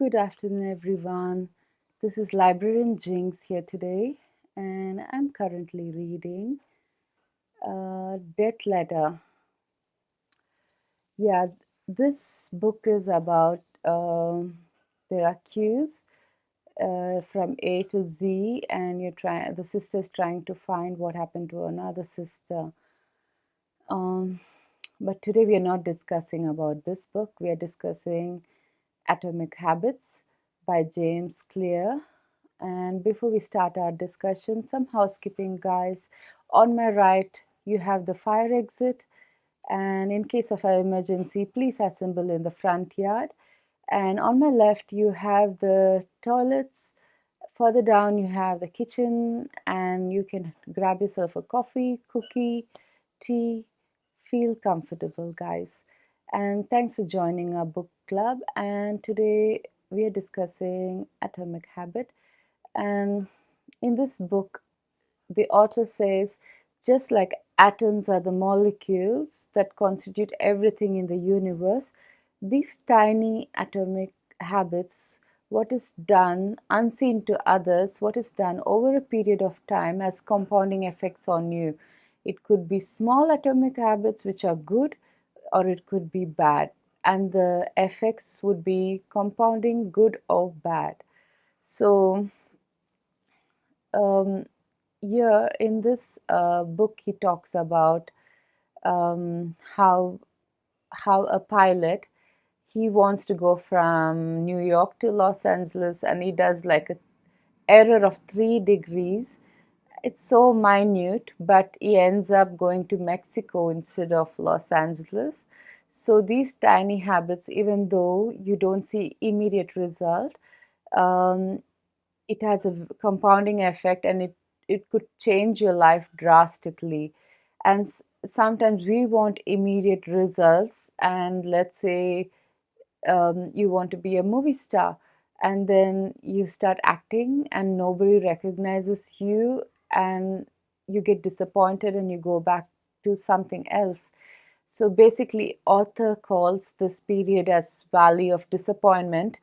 Good afternoon, everyone. This is Librarian Jinx here today, and I'm currently reading Death Letter. Yeah, this book is about there are cues from A to Z, and the sister's trying to find what happened to another sister. But today we are not discussing about this book. We are discussing Atomic Habits by James Clear. And before we start our discussion, some housekeeping, guys. On my right, you have the fire exit. And in case of an emergency, please assemble in the front yard. And on my left, you have the toilets. Further down, you have the kitchen, and you can grab yourself a coffee, cookie, tea. Feel comfortable, guys. And thanks for joining our book club. And today we are discussing Atomic Habit. And in this book, the author says just like atoms are the molecules that constitute everything in the universe, these tiny atomic habits, what is done unseen to others, what is done over a period of time, has compounding effects on you. It could be small atomic habits which are good, or it could be bad, and the effects would be compounding, good or bad. So um, here in this book, he talks about how a pilot, he wants to go from New York to Los Angeles, and he does like a error of 3 degrees. It's so minute, but he ends up going to Mexico instead of Los Angeles. So these tiny habits, even though you don't see immediate result, um, it has a compounding effect, and it could change your life drastically. And sometimes we want immediate results, and let's say you want to be a movie star, and then you start acting and nobody recognizes you, and you get disappointed and you go back to something else. So basically, author calls this period as valley of disappointment.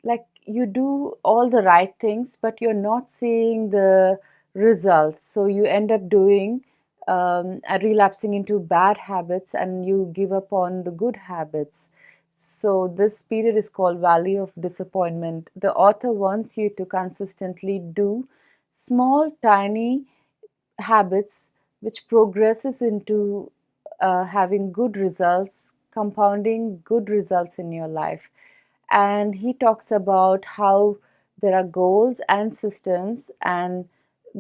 Like, you do all the right things, but you're not seeing the results. So you end up doing relapsing into bad habits, and you give up on the good habits. So this period is called valley of disappointment. The author wants you to consistently do small, tiny habits which progresses into having good results, compounding good results in your life. And he talks about how there are goals and systems, and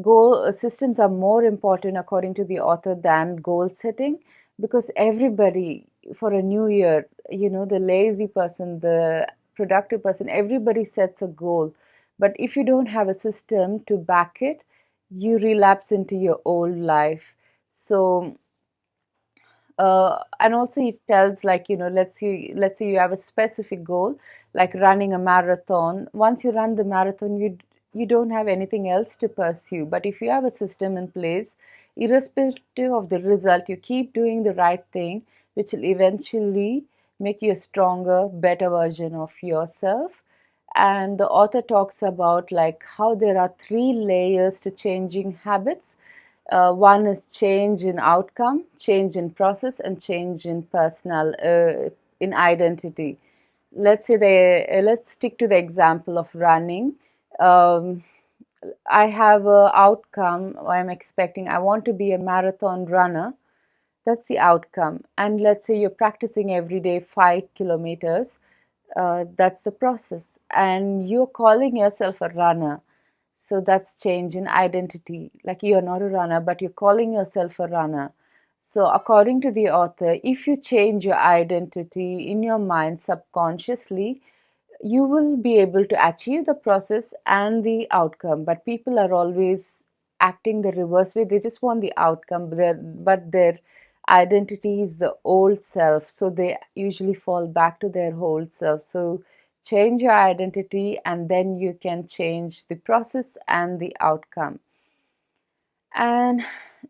goal systems are more important according to the author than goal setting, because everybody, for a new year, the lazy person, the productive person, everybody sets a goal. But if you don't have a system to back it, you relapse into your old life. So and also it tells, like, let's say you have a specific goal, like running a marathon. Once you run the marathon, you don't have anything else to pursue. But if you have a system in place, irrespective of the result, you keep doing the right thing, which will eventually make you a stronger, better version of yourself. And the author talks about like how there are 3 layers to changing habits. One is change in outcome, change in process, and change in in identity. Let's stick to the example of running. Um, I have a outcome. I'm expecting, I want to be a marathon runner. That's the outcome. And let's say you're practicing every day 5 kilometers. That's the process. And you're calling yourself a runner. So that's change in identity. Like, you're not a runner, but you're calling yourself a runner. So, according to the author, if you change your identity in your mind subconsciously, you will be able to achieve the process and the outcome. But people are always acting the reverse way. They just want the outcome, but their identity is the old self. So they usually fall back to their old self. So change your identity, and then you can change the process and the outcome. And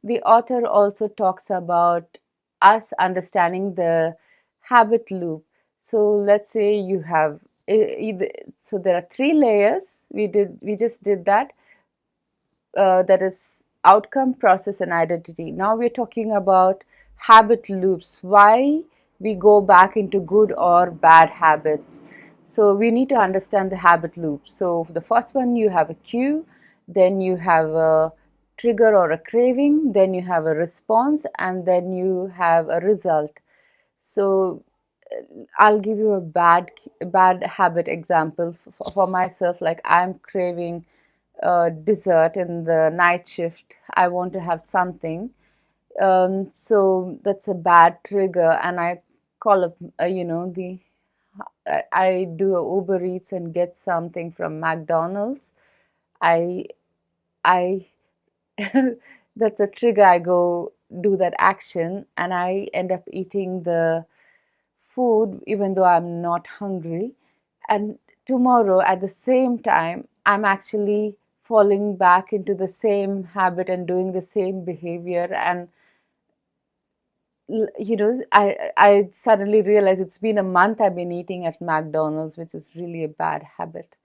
the author also talks about us understanding the habit loop. So let's say you have So there are three layers. We just did that. That is outcome, process, and identity. Now we're talking about habit loops. Why we go back into good or bad habits. So we need to understand the habit loop. So for the first one, you have a cue, then you have a trigger or a craving, then you have a response, and then you have a result. So I'll give you a bad habit example for myself. Like I'm craving dessert in the night shift. I want to have something. So that's a bad trigger, and I call up, the I do a Uber Eats and get something from McDonald's. I I that's a trigger. I go do that action, and I end up eating the food even though I'm not hungry. And tomorrow at the same time, I'm actually falling back into the same habit and doing the same behavior. And I suddenly realize it's been a month I've been eating at McDonald's, which is really a bad habit.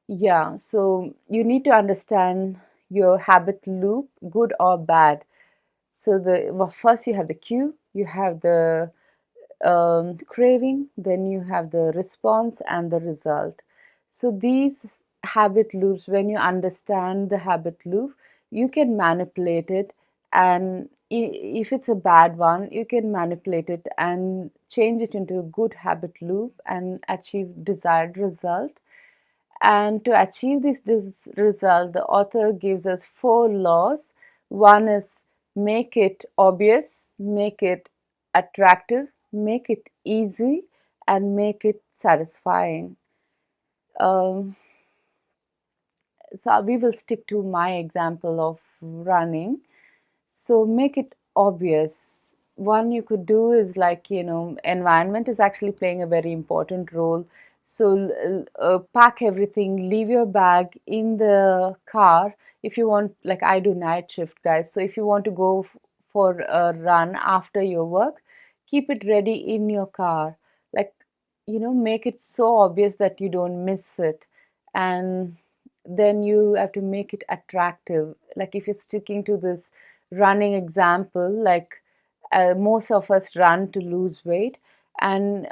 Yeah, so you need to understand your habit loop, good or bad. So first you have the cue, you have the craving, then you have the response and the result. So these habit loops, when you understand the habit loop, you can manipulate it, and if it's a bad one, you can manipulate it and change it into a good habit loop and achieve desired result. And to achieve this result, the author gives us four laws. One is make it obvious, make it attractive, make it easy, and make it satisfying. Um, so we will stick to my example of running. So make it obvious. One you could do is like, environment is actually playing a very important role. So pack everything, leave your bag in the car. If you want, like I do night shift, guys. So if you want to go for a run after your work, keep it ready in your car. Like, make it so obvious that you don't miss it. And then you have to make it attractive. Like if you're sticking to this running example, like most of us run to lose weight, and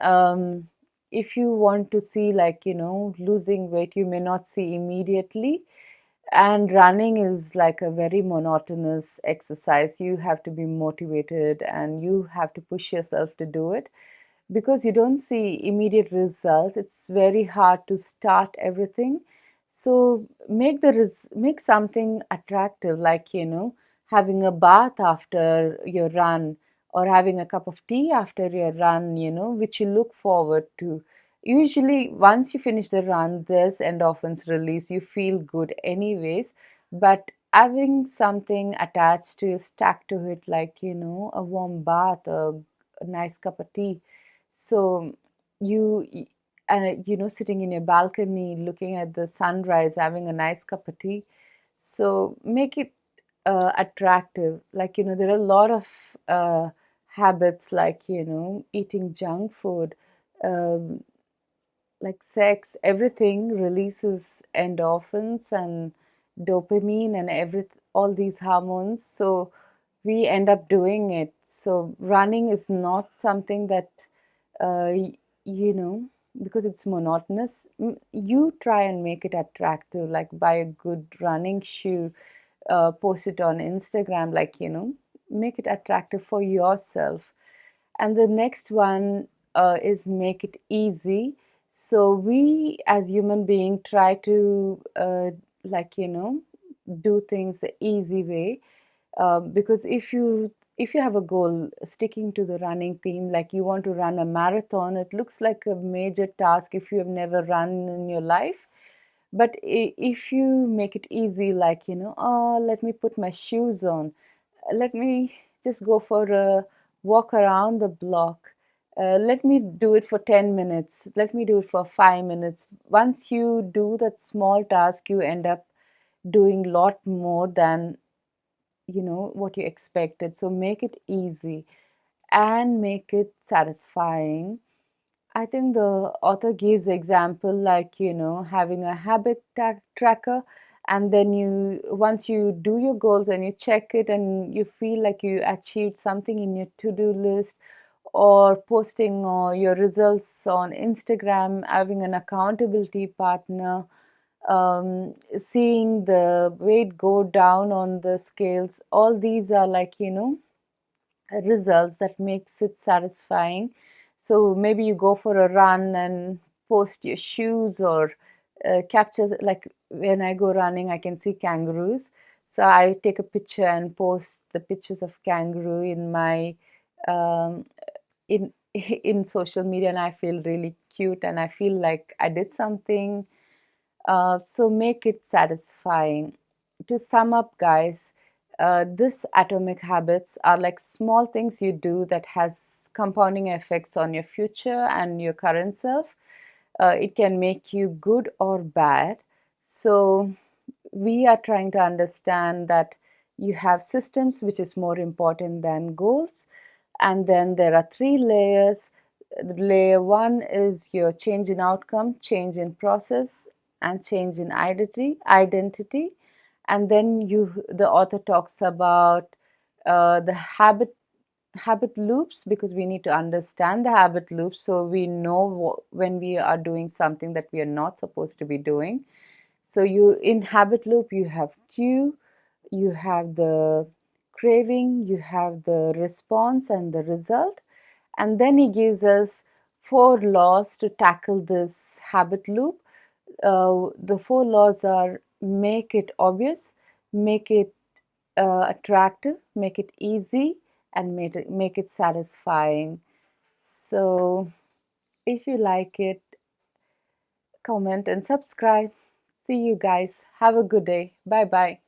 if you want to see, like, losing weight, you may not see immediately. And running is like a very monotonous exercise. You have to be motivated and you have to push yourself to do it. Because you don't see immediate results, it's very hard to start everything. So make something attractive, like, having a bath after your run, or having a cup of tea after your run, which you look forward to. Usually once you finish the run, there's endorphins release, you feel good anyways. But having something attached to you, stuck to it, like, a warm bath, a nice cup of tea. So you sitting in your balcony looking at the sunrise, having a nice cup of tea. So make it attractive. Like, there are a lot of habits, like, eating junk food, um, like sex, everything releases endorphins and dopamine and all these hormones. So we end up doing it. So running is not something that, uh, y- you know, because it's monotonous. You try and make it attractive, like buy a good running shoe, post it on Instagram, like, make it attractive for yourself. And the next one is make it easy. So we as human being try to like, do things the easy way, because if you have a goal sticking to the running theme, like you want to run a marathon, it looks like a major task if you have never run in your life. But if you make it easy, like, oh, let me put my shoes on, let me just go for a walk around the block, let me do it for 10 minutes, let me do it for 5 minutes. Once you do that small task, you end up doing a lot more than what you expected. So make it easy and make it satisfying. I think the author gives example like, having a habit tracker, and then once you do your goals and you check it and you feel like you achieved something in your to-do list, or posting your results on Instagram, having an accountability partner, seeing the weight go down on the scales, all these are like, results that makes it satisfying. So maybe you go for a run and post your shoes, or capture, like when I go running I can see kangaroos, so I take a picture and post the pictures of kangaroo in my um, in in social media, and I feel really cute and I feel like I did something. So make it satisfying. To sum up, guys, this atomic habits are like small things you do that has compounding effects on your future and your current self. It can make you good or bad. So we are trying to understand that you have systems, which is more important than goals. And then there are three layers. Layer one is your change in outcome, change in process, and change in identity. And then the author talks about the habit loops, because we need to understand the habit loops so we know when we are doing something that we are not supposed to be doing. So you in habit loop, you have cue, you have the craving, you have the response and the result. And then he gives us 4 laws to tackle this habit loop. The 4 laws are: make it obvious, make it attractive, make it easy, and make it satisfying. So if you like it, comment and subscribe. See you guys. Have a good day. Bye bye.